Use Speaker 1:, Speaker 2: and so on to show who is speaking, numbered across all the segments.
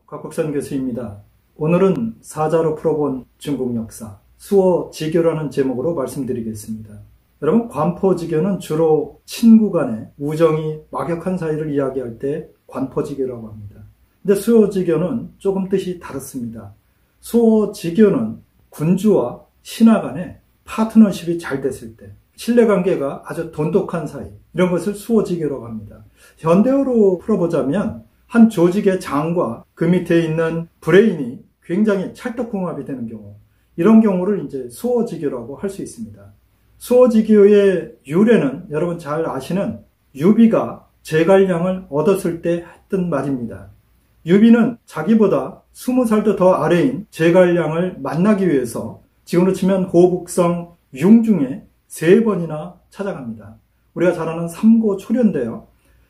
Speaker 1: 곽국선 교수입니다. 오늘은 사자로 풀어본 중국 역사, 수어지교라는 제목으로 말씀드리겠습니다. 여러분, 관포지교는 주로 친구 간의 우정이 막역한 사이를 이야기할 때 관포지교라고 합니다. 근데 수어지교는 조금 뜻이 다릅니다. 수어지교는 군주와 신하 간의 파트너십이 잘 됐을 때, 신뢰관계가 아주 돈독한 사이, 이런 것을 수어지교라고 합니다. 현대어로 풀어보자면 한 조직의 장과 그 밑에 있는 브레인이 굉장히 찰떡궁합이 되는 경우, 이런 경우를 이제 수어지교라고 할 수 있습니다. 수어지교의 유래는 여러분 잘 아시는 유비가 제갈량을 얻었을 때 했던 말입니다. 유비는 자기보다 20살도 더 아래인 제갈량을 만나기 위해서 지금으로 치면 호북성 융중에 3번이나 찾아갑니다. 우리가 잘 아는 삼고초려인데요.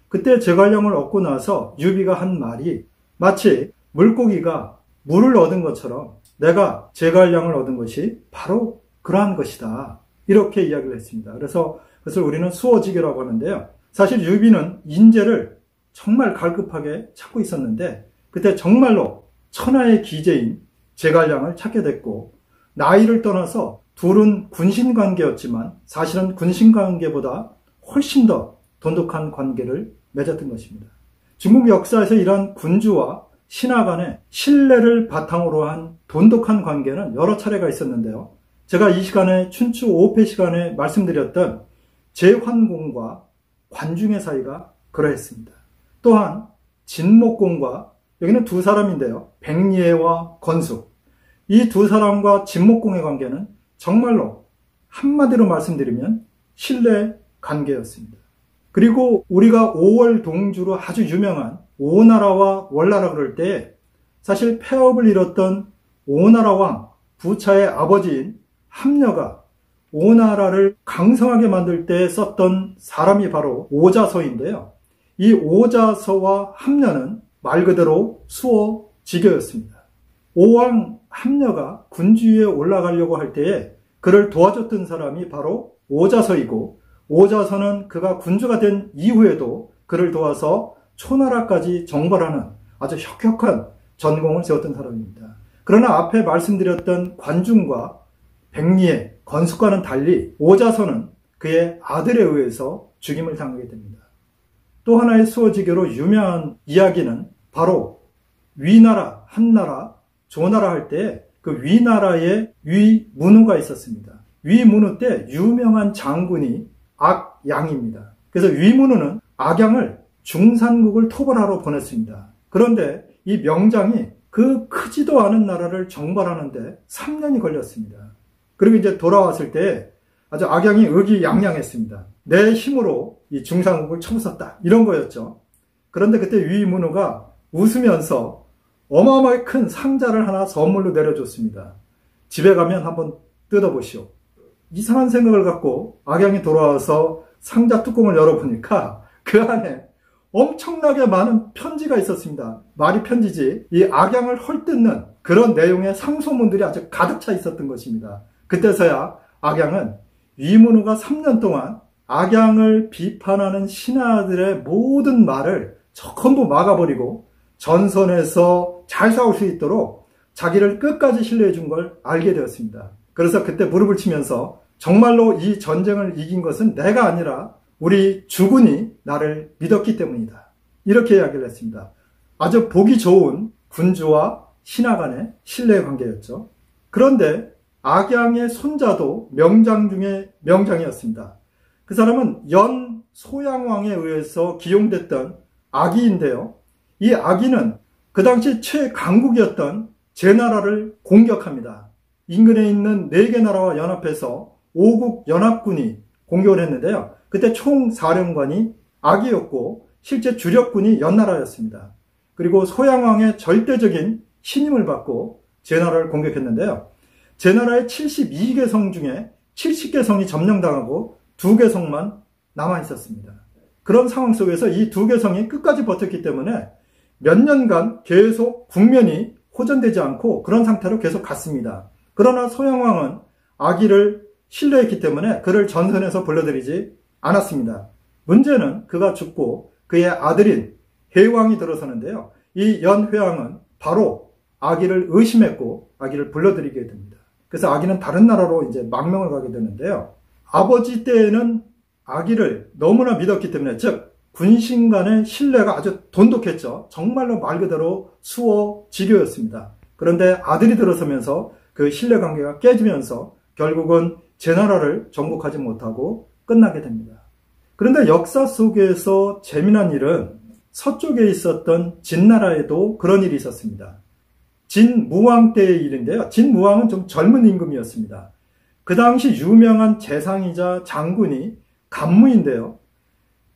Speaker 1: 그때 제갈량을 얻고 나서 유비가 한 말이 마치 물고기가 물을 얻은 것처럼 내가 제갈량을 얻은 것이 바로 그러한 것이다. 이렇게 이야기를 했습니다. 그래서 그것을 우리는 수어지교라고 하는데요. 사실 유비는 인재를 정말 갈급하게 찾고 있었는데 그때 정말로 천하의 기재인 제갈량을 찾게 됐고, 나이를 떠나서 둘은 군신관계였지만 사실은 군신관계보다 훨씬 더 돈독한 관계를 맺었던 것입니다. 중국 역사에서 이러한 군주와 신하 간의 신뢰를 바탕으로 한 돈독한 관계는 여러 차례가 있었는데요. 제가 이 시간에 춘추 5패 시간에 말씀드렸던 제환공과 관중의 사이가 그러했습니다. 또한 진목공과, 여기는 두 사람인데요, 백리해와 건숙, 이 두 사람과 진목공의 관계는 정말로 한마디로 말씀드리면 신뢰 관계였습니다. 그리고 우리가 5월 동주로 아주 유명한 오나라와 월나라 그럴 때 사실 폐업을 이뤘던 오나라 왕 부차의 아버지인 함녀가 오나라를 강성하게 만들 때 썼던 사람이 바로 오자서인데요. 이 오자서와 함녀는 말 그대로 수어지교였습니다. 오왕 함녀가 군주위에 올라가려고 할 때에 그를 도와줬던 사람이 바로 오자서이고, 오자서는 그가 군주가 된 이후에도 그를 도와서 초나라까지 정벌하는 아주 혁혁한 전공을 세웠던 사람입니다. 그러나 앞에 말씀드렸던 관중과 백리해, 건숙과는 달리 오자서는 그의 아들에 의해서 죽임을 당하게 됩니다. 또 하나의 수어지교로 유명한 이야기는 바로 위나라, 한나라, 조나라 할 때 그 위나라에 위문우가 있었습니다. 위문우 때 유명한 장군이 악양입니다. 그래서 위문우는 악양을 중산국을 토벌하러 보냈습니다. 그런데 이 명장이 그 크지도 않은 나라를 정벌하는데 3년이 걸렸습니다. 그리고 이제 돌아왔을 때 아주 악양이 의기양양했습니다. 내 힘으로 이 중산국을 쳐부쉈다, 이런 거였죠. 그런데 그때 위문우가 웃으면서 어마어마하게 큰 상자를 하나 선물로 내려줬습니다. 집에 가면 한번 뜯어보시오. 이상한 생각을 갖고 악양이 돌아와서 상자 뚜껑을 열어보니까 그 안에 엄청나게 많은 편지가 있었습니다. 말이 편지지, 이 악양을 헐뜯는 그런 내용의 상소문들이 아주 가득 차 있었던 것입니다. 그때서야 악양은 위문우가 3년 동안 악양을 비판하는 신하들의 모든 말을 전부 막아버리고 전선에서 잘 싸울 수 있도록 자기를 끝까지 신뢰해 준 걸 알게 되었습니다. 그래서 그때 무릎을 치면서 정말로 이 전쟁을 이긴 것은 내가 아니라 우리 주군이 나를 믿었기 때문이다, 이렇게 이야기를 했습니다. 아주 보기 좋은 군주와 신하 간의 신뢰 관계였죠. 그런데 악양의 손자도 명장 중에 명장이었습니다. 그 사람은 연 소양왕에 의해서 기용됐던 아기인데요. 이 아기는 그 당시 최강국이었던 제나라를 공격합니다. 인근에 있는 4개 나라와 연합해서 5국 연합군이 공격을 했는데요. 그때 총사령관이 아기였고 실제 주력군이 연나라였습니다. 그리고 소양왕의 절대적인 신임을 받고 제나라를 공격했는데요. 제나라의 72개 성 중에 70개 성이 점령당하고 2개 성만 남아있었습니다. 그런 상황 속에서 이 2개 성이 끝까지 버텼기 때문에 몇 년간 계속 국면이 호전되지 않고 그런 상태로 계속 갔습니다. 그러나 소양왕은 아기를 신뢰했기 때문에 그를 전선에서 불러들이지 않았습니다. 문제는 그가 죽고 그의 아들인 회왕이 들어서는데요. 이 연회왕은 바로 아기를 의심했고 아기를 불러들이게 됩니다. 그래서 아기는 다른 나라로 이제 망명을 가게 되는데요. 아버지 때에는 아기를 너무나 믿었기 때문에, 즉 군신 간의 신뢰가 아주 돈독했죠. 정말로 말 그대로 수호지교였습니다. 그런데 아들이 들어서면서 그 신뢰관계가 깨지면서 결국은 제 나라를 정복하지 못하고 끝나게 됩니다. 그런데 역사 속에서 재미난 일은 서쪽에 있었던 진나라에도 그런 일이 있었습니다. 진무왕 때의 일인데요. 진무왕은 좀 젊은 임금이었습니다. 그 당시 유명한 재상이자 장군이 간무인데요.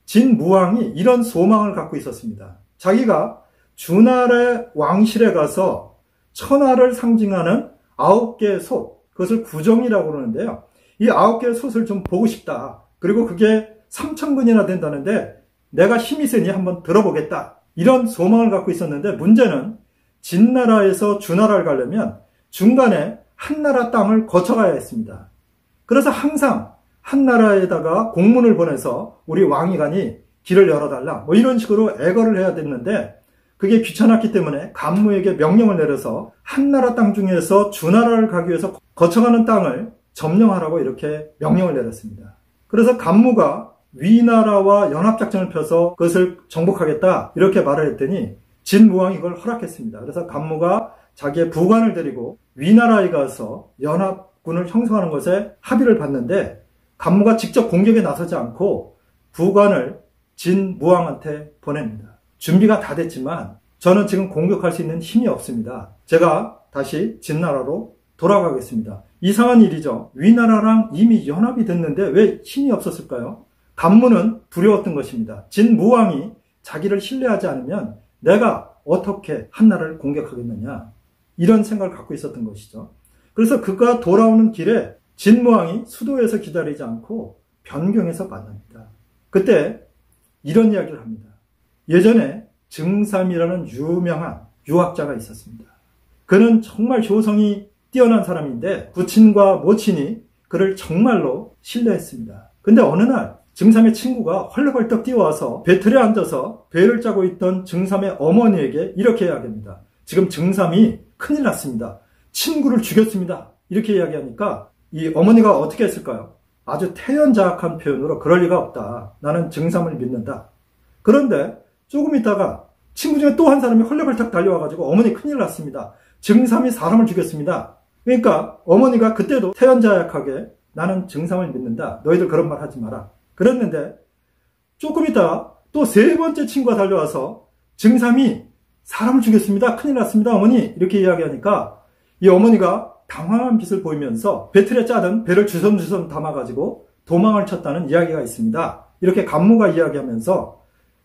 Speaker 1: 진무왕이 이런 소망을 갖고 있었습니다. 자기가 주나라의 왕실에 가서 천하를 상징하는 9개의 솥, 그것을 구정이라고 그러는데요. 이 9개의 솥을 좀 보고 싶다. 그리고 그게 3,000근이나 된다는데 내가 힘이 세니 한번 들어보겠다. 이런 소망을 갖고 있었는데, 문제는 진나라에서 주나라를 가려면 중간에 한나라 땅을 거쳐가야 했습니다. 그래서 항상 한나라에다가 공문을 보내서 우리 왕이 가니 길을 열어달라, 뭐 이런 식으로 애걸을 해야 됐는데, 그게 귀찮았기 때문에 간무에게 명령을 내려서 한나라 땅 중에서 주나라를 가기 위해서 거쳐가는 땅을 점령하라고 이렇게 명령을 내렸습니다. 그래서 간무가 위나라와 연합작전을 펴서 그것을 정복하겠다 이렇게 말을 했더니 진무왕이 이걸 허락했습니다. 그래서 간무가 자기의 부관을 데리고 위나라에 가서 연합군을 형성하는 것에 합의를 봤는데, 간무가 직접 공격에 나서지 않고 부관을 진무왕한테 보냅니다. 준비가 다 됐지만 저는 지금 공격할 수 있는 힘이 없습니다. 제가 다시 진나라로 돌아가겠습니다. 이상한 일이죠. 위나라랑 이미 연합이 됐는데 왜 힘이 없었을까요? 간무는 두려웠던 것입니다. 진무왕이 자기를 신뢰하지 않으면 내가 어떻게 한나라를 공격하겠느냐, 이런 생각을 갖고 있었던 것이죠. 그래서 그가 돌아오는 길에 진무왕이 수도에서 기다리지 않고 변경에서 만납니다. 그때 이런 이야기를 합니다. 예전에 증삼이라는 유명한 유학자가 있었습니다. 그는 정말 조성이 뛰어난 사람인데 부친과 모친이 그를 정말로 신뢰했습니다. 근데 어느 날 증삼의 친구가 헐레벌떡 뛰어와서 배틀에 앉아서 배를 짜고 있던 증삼의 어머니에게 이렇게 이야기합니다. 지금 증삼이 큰일 났습니다. 친구를 죽였습니다. 이렇게 이야기하니까 이 어머니가 어떻게 했을까요? 아주 태연자악한 표현으로 그럴 리가 없다. 나는 증삼을 믿는다. 그런데 조금 있다가 친구 중에 또 한 사람이 헐레벌떡 달려와가지고 어머니 큰일 났습니다. 증삼이 사람을 죽였습니다. 그러니까 어머니가 그때도 태연자약하게 나는 증삼을 믿는다. 너희들 그런 말 하지 마라. 그랬는데 조금 있다가 또 세 번째 친구가 달려와서 증삼이 사람을 죽였습니다. 큰일 났습니다. 어머니. 이렇게 이야기하니까 이 어머니가 당황한 빛을 보이면서 배틀에 짜던 배를 주섬주섬 담아가지고 도망을 쳤다는 이야기가 있습니다. 이렇게 간무가 이야기하면서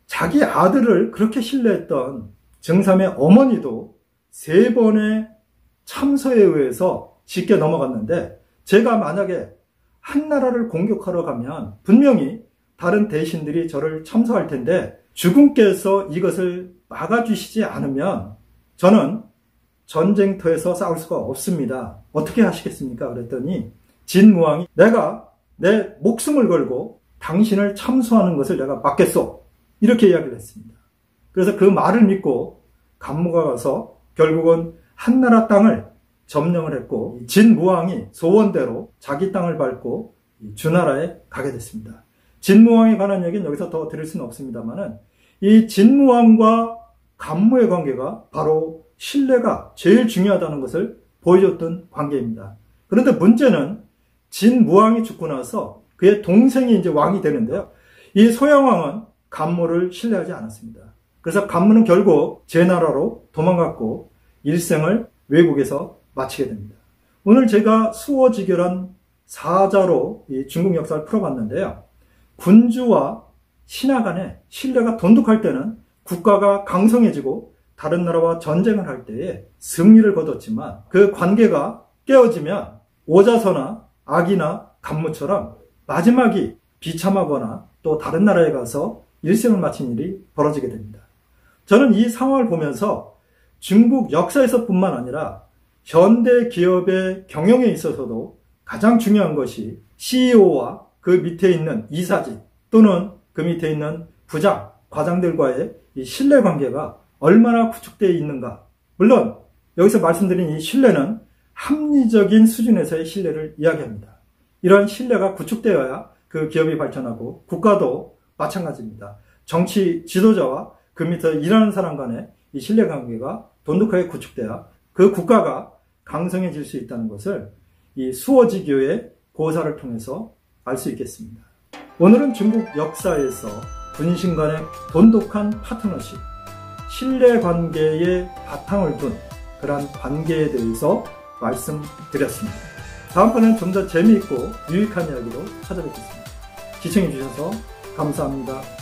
Speaker 1: 자기 아들을 그렇게 신뢰했던 증삼의 어머니도 3번의 참서에 의해서 짙게 넘어갔는데, 제가 만약에 한나라를 공격하러 가면 분명히 다른 대신들이 저를 참서할 텐데 주군께서 이것을 막아주시지 않으면 저는 전쟁터에서 싸울 수가 없습니다. 어떻게 하시겠습니까? 그랬더니 진무왕이 내가 내 목숨을 걸고 당신을 참수하는 것을 내가 막겠소. 이렇게 이야기를 했습니다. 그래서 그 말을 믿고 간무가 가서 결국은 한나라 땅을 점령을 했고, 진무왕이 소원대로 자기 땅을 밟고 주나라에 가게 됐습니다. 진무왕에 관한 얘기는 여기서 더 드릴 수는 없습니다만은 이 진무왕과 간무의 관계가 바로 신뢰가 제일 중요하다는 것을 보여줬던 관계입니다. 그런데 문제는 진무왕이 죽고 나서 그의 동생이 이제 왕이 되는데요. 이 소양왕은 간무를 신뢰하지 않았습니다. 그래서 간무는 결국 제 나라로 도망갔고 일생을 외국에서 마치게 됩니다. 오늘 제가 수어지결한 사자로 이 중국 역사를 풀어봤는데요. 군주와 신하 간의 신뢰가 돈독할 때는 국가가 강성해지고 다른 나라와 전쟁을 할 때에 승리를 거뒀지만, 그 관계가 깨어지면 오자서나 악이나 간무처럼 마지막이 비참하거나 또 다른 나라에 가서 일생을 마친 일이 벌어지게 됩니다. 저는 이 상황을 보면서 중국 역사에서뿐만 아니라 현대 기업의 경영에 있어서도 가장 중요한 것이 CEO와 그 밑에 있는 이사직 또는 그 밑에 있는 부장, 과장들과의 이 신뢰관계가 얼마나 구축되어 있는가, 물론 여기서 말씀드린 이 신뢰는 합리적인 수준에서의 신뢰를 이야기합니다. 이러한 신뢰가 구축되어야 그 기업이 발전하고 국가도 마찬가지입니다. 정치 지도자와 그 밑에 일하는 사람 간의 이 신뢰관계가 돈독하게 구축돼야 그 국가가 강성해질 수 있다는 것을 이 수어지교의 고사를 통해서 알 수 있겠습니다. 오늘은 중국 역사에서 군신 간의 돈독한 파트너십, 신뢰관계의 바탕을 둔 그러한 관계에 대해서 말씀드렸습니다. 다음번에는 좀 더 재미있고 유익한 이야기로 찾아뵙겠습니다. 시청해 주셔서 감사합니다.